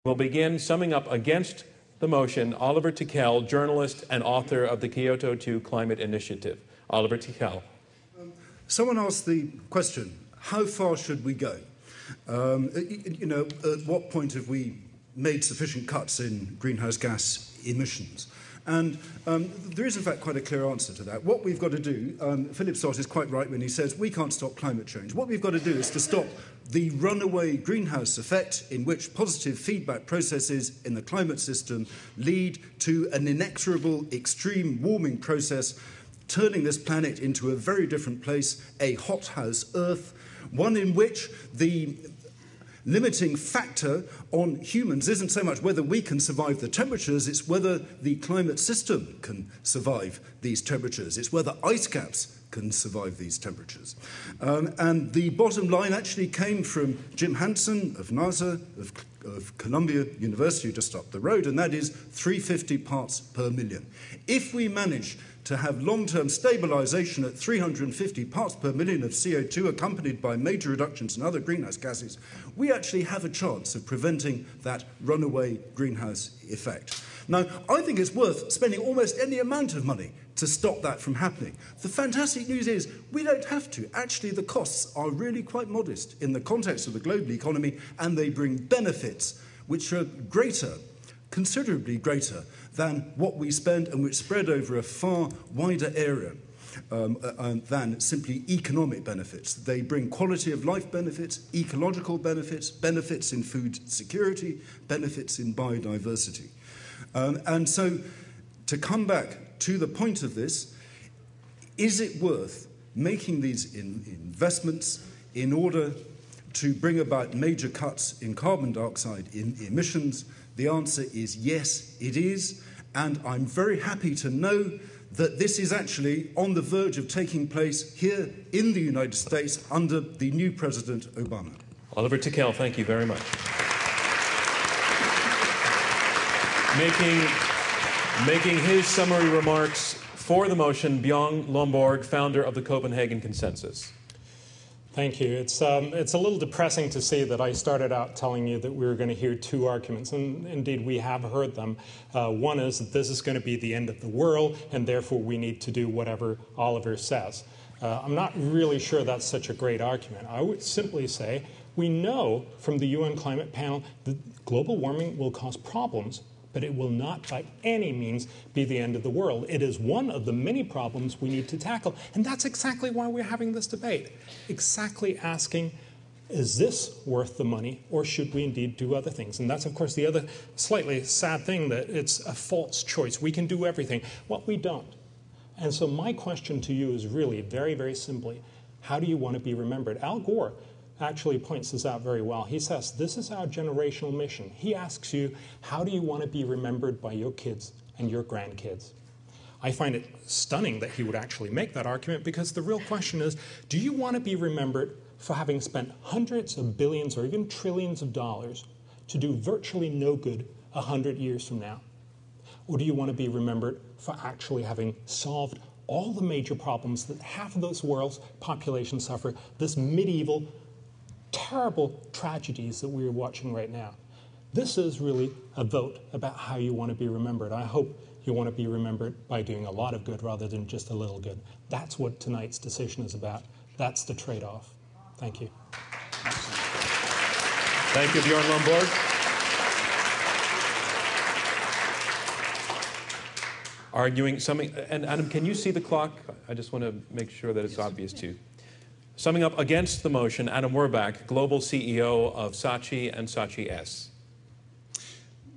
We'll begin summing up against the motion, Oliver Tickell, journalist and author of the Kyoto 2 Climate Initiative. Oliver Tickell. Someone asked the question, how far should we go? At what point have we made sufficient cuts in greenhouse gas emissions? And there is, in fact, quite a clear answer to that. What we've got to do, Phillip Stott is quite right when he says we can't stop climate change. What we've got to do is to stop the runaway greenhouse effect in which positive feedback processes in the climate system lead to an inexorable extreme warming process, turning this planet into a very different place, a hothouse Earth, one in which the limiting factor on humans isn't so much whether we can survive the temperatures, it's whether the climate system can survive these temperatures. It's whether ice caps can survive these temperatures. And the bottom line actually came from Jim Hansen of NASA, of Columbia University just up the road, and that is 350 parts per million. If we manage to have long-term stabilization at 350 parts per million of CO2 accompanied by major reductions in other greenhouse gases, we actually have a chance of preventing that runaway greenhouse effect. Now, I think it's worth spending almost any amount of money to stop that from happening. The fantastic news is we don't have to. Actually, the costs are really quite modest in the context of the global economy, and they bring benefits which are greater, considerably greater, than what we spend and which spread over a far wider area than simply economic benefits. They bring quality of life benefits, ecological benefits, benefits in food security, benefits in biodiversity. And so to come back to the point of this, is it worth making these investments in order to bring about major cuts in carbon dioxide emissions? The answer is yes, it is. And I'm very happy to know that this is actually on the verge of taking place here in the United States under the new President Obama. Oliver Tickell, thank you very much. Making his summary remarks for the motion, Bjorn Lomborg, founder of the Copenhagen Consensus. Thank you. It's a little depressing to see that I started out telling you that we were going to hear two arguments, and indeed we have heard them. One is that this is going to be the end of the world, and therefore we need to do whatever Oliver says. I'm not really sure that's such a great argument. I would simply say we know from the UN Climate Panel that global warming will cause problems, but it will not by any means be the end of the world. It is one of the many problems we need to tackle. And that's exactly why we're having this debate. Exactly asking, is this worth the money, or should we indeed do other things? And that's, of course, the other slightly sad thing, that it's a false choice. We can do everything. Well, we don't. And so my question to you is really very, very simply, how do you want to be remembered? Al Gore actually points this out very well. He says, this is our generational mission. He asks you, how do you want to be remembered by your kids and your grandkids? I find it stunning that he would actually make that argument, because the real question is, do you want to be remembered for having spent hundreds of billions or even trillions of dollars to do virtually no good 100 years from now? Or do you want to be remembered for actually having solved all the major problems that half of this world's population suffer, this medieval terrible tragedies that we're watching right now? This is really a vote about how you want to be remembered. I hope you want to be remembered by doing a lot of good rather than just a little good. That's what tonight's decision is about. That's the trade-off. Thank you. Thank you, Bjorn Lomborg. Arguing something, and Adam, can you see the clock? I just want to make sure that it's obvious to you. Summing up against the motion, Adam Werbach, global CEO of Saatchi and Saatchi S.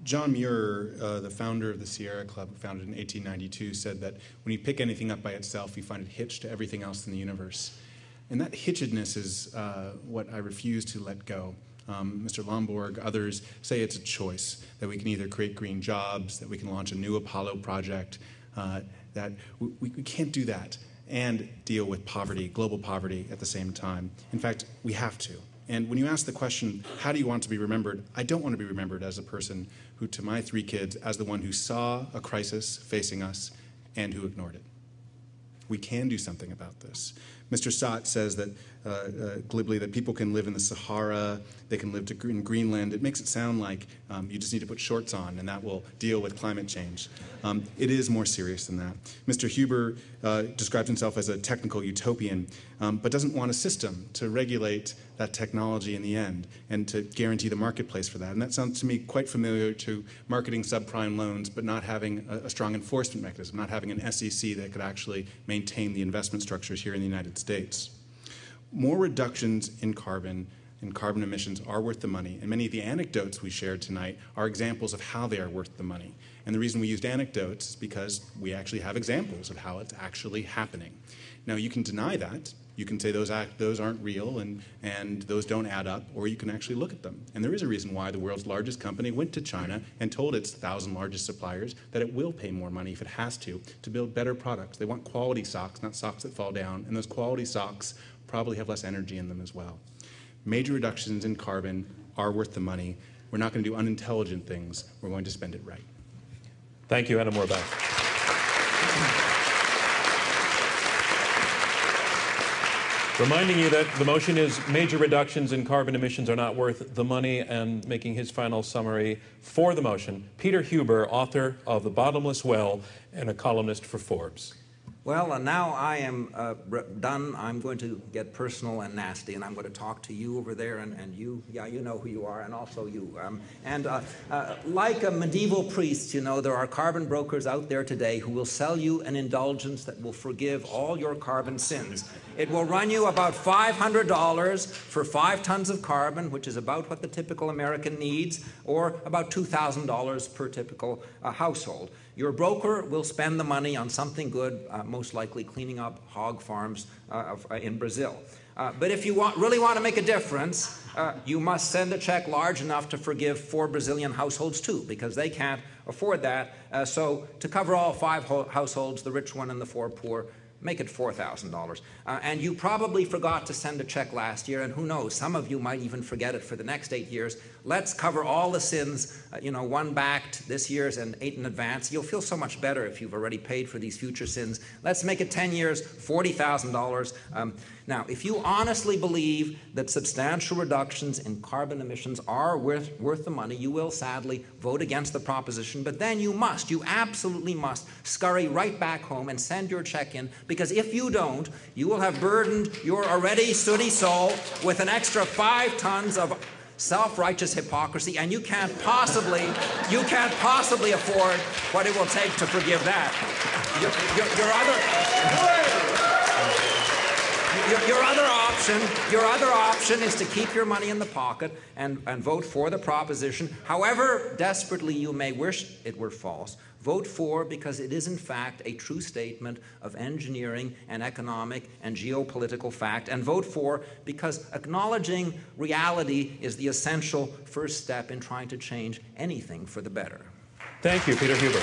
John Muir, the founder of the Sierra Club, founded in 1892, said that when you pick anything up by itself, you find it hitched to everything else in the universe. And that hitchedness is what I refuse to let go. Mr. Lomborg, others say it's a choice, that we can either create green jobs, that we can launch a new Apollo project, that we can't do that and deal with poverty, global poverty, at the same time. In fact, we have to. And when you ask the question, how do you want to be remembered? I don't want to be remembered as a person who, to my 3 kids, as the one who saw a crisis facing us and who ignored it. We can do something about this. Mr. Stott says that glibly that people can live in the Sahara, they can live in Greenland. It makes it sound like you just need to put shorts on and that will deal with climate change. It is more serious than that. Mr. Huber describes himself as a technical utopian, but doesn't want a system to regulate that technology in the end and to guarantee the marketplace for that. And that sounds to me quite familiar to marketing subprime loans, but not having a strong enforcement mechanism, not having an SEC that could actually maintain the investment structures here in the United States. More reductions in carbon emissions are worth the money, and many of the anecdotes we shared tonight are examples of how they are worth the money. And the reason we used anecdotes is because we actually have examples of how it's actually happening. Now, you can deny that. You can say those aren't real and those don't add up, or you can actually look at them. And there is a reason why the world's largest company went to China and told its 1,000 largest suppliers that it will pay more money if it has to build better products. They want quality socks, not socks that fall down, and those quality socks probably have less energy in them as well. Major reductions in carbon are worth the money. We're not going to do unintelligent things. We're going to spend it right. Thank you, Adam Werbach. Reminding you that the motion is major reductions in carbon emissions are not worth the money, and making his final summary for the motion, Peter Huber, author of The Bottomless Well and a columnist for Forbes. Well, now I am done. I'm going to get personal and nasty, and I'm going to talk to you over there, and you, yeah, you know who you are, and also you. Like a medieval priest, you know, there are carbon brokers out there today who will sell you an indulgence that will forgive all your carbon sins. It will run you about $500 for 5 tons of carbon, which is about what the typical American needs, or about $2,000 per typical household. Your broker will spend the money on something good, most likely cleaning up hog farms in Brazil. But if you really want to make a difference, you must send a check large enough to forgive 4 Brazilian households too, because they can't afford that. So to cover all 5 households, the rich one and the 4 poor, make it $4,000. And you probably forgot to send a check last year, and who knows, some of you might even forget it for the next 8 years. Let's cover all the sins, 1 backed this year's and 8 in advance. You'll feel so much better if you've already paid for these future sins. Let's make it 10 years, $40,000. Now, if you honestly believe that substantial reductions in carbon emissions are worth the money, you will sadly vote against the proposition, but then you absolutely must scurry right back home and send your check in, because if you don't, you will have burdened your already sooty soul with an extra 5 tons of self-righteous hypocrisy, and you can't possibly afford what it will take to forgive that. Your other option is to keep your money in the pocket and vote for the proposition. However desperately you may wish it were false, vote for, because it is in fact a true statement of engineering and economic and geopolitical fact, and vote for because acknowledging reality is the essential first step in trying to change anything for the better. Thank you, Peter Huber.